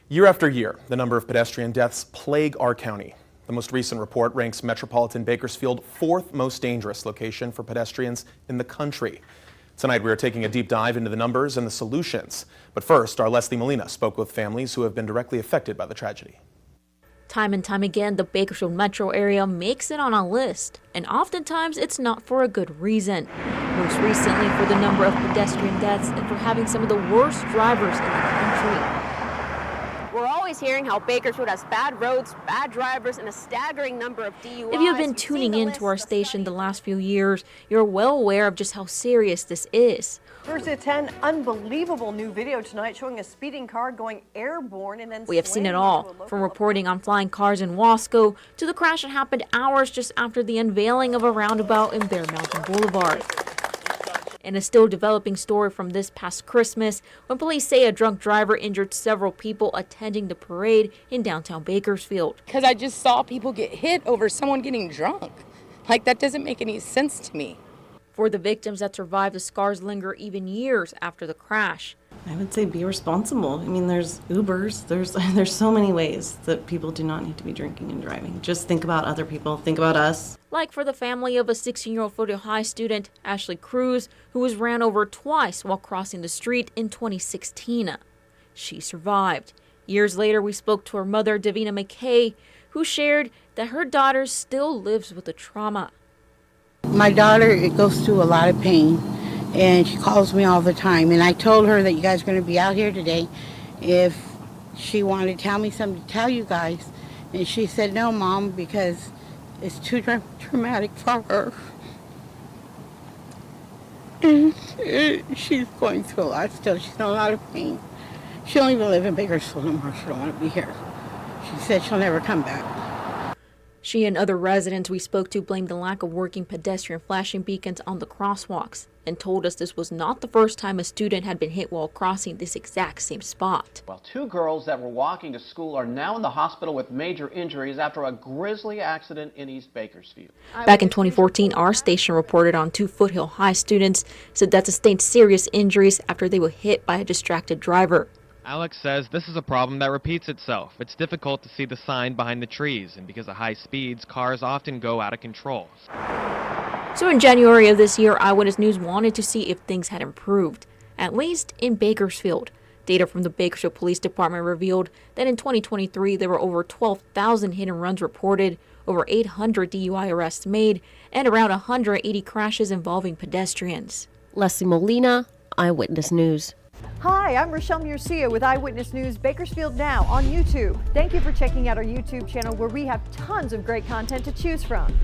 Year after year, the number of pedestrian deaths plague our county. The most recent report ranks metropolitan Bakersfield fourth most dangerous location for pedestrians in the country. Tonight we are taking a deep dive into the numbers and the solutions. But first, our Leslie Molina spoke with families who have been directly affected by the tragedy. Time and time again, the Bakersfield metro area makes it on a list, and oftentimes it's not for a good reason. Most recently for the number of pedestrian deaths and for having some of the worst drivers in the country. We're always hearing how Bakersfield has bad roads, bad drivers, and a staggering number of DUIs. If you've been tuning into our station the last few years, you're well aware of just how serious this is. First at 10, unbelievable new video tonight showing a speeding car going airborne and then we have seen it all, from reporting on flying cars in Wasco to the crash that happened hours just after the unveiling of a roundabout in Bear Mountain Boulevard. And a still developing story from this past Christmas when police say a drunk driver injured several people attending the parade in downtown Bakersfield. Because I just saw people get hit over someone getting drunk. Like, that doesn't make any sense to me. For the victims that survived, the scars linger even years after the crash. I would say be responsible. I mean, there's Ubers, there's so many ways that people do not need to be drinking and driving. Just think about other people, think about us. Like for the family of a 16-year-old Foothill High student, Ashley Cruz, who was ran over twice while crossing the street in 2016. She survived. Years later, we spoke to her mother, Davina McKay, who shared that her daughter still lives with the trauma. My daughter goes through a lot of pain, and she calls me all the time. And I told her that you guys are going to be out here today. If she wanted to tell me something to tell you guys, and she said, no, Mom, because it's too traumatic for her. And she's going through a lot still. She's in a lot of pain. She don't even live in Bakersfield no more. She don't want to be here. She said she'll never come back. She and other residents we spoke to blamed the lack of working pedestrian flashing beacons on the crosswalks and told us this was not the first time a student had been hit while crossing this exact same spot. Well, two girls that were walking to school are now in the hospital with major injuries after a grisly accident in East Bakersfield. Back in 2014, our station reported on two Foothill High students said that sustained serious injuries after they were hit by a distracted driver. Alex says this is a problem that repeats itself. It's difficult to see the sign behind the trees, and because of high speeds, cars often go out of control. So in January of this year, Eyewitness News wanted to see if things had improved, at least in Bakersfield. Data from the Bakersfield Police Department revealed that in 2023, there were over 12,000 hit and runs reported, over 800 DUI arrests made, and around 180 crashes involving pedestrians. Leslie Molina, Eyewitness News. Hi, I'm Rochelle Murcia with Eyewitness News Bakersfield Now on YouTube. Thank you for checking out our YouTube channel where we have tons of great content to choose from.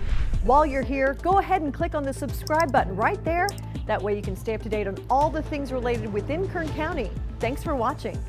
While you're here, go ahead and click on the subscribe button right there. That way you can stay up to date on all the things related within Kern County. Thanks for watching.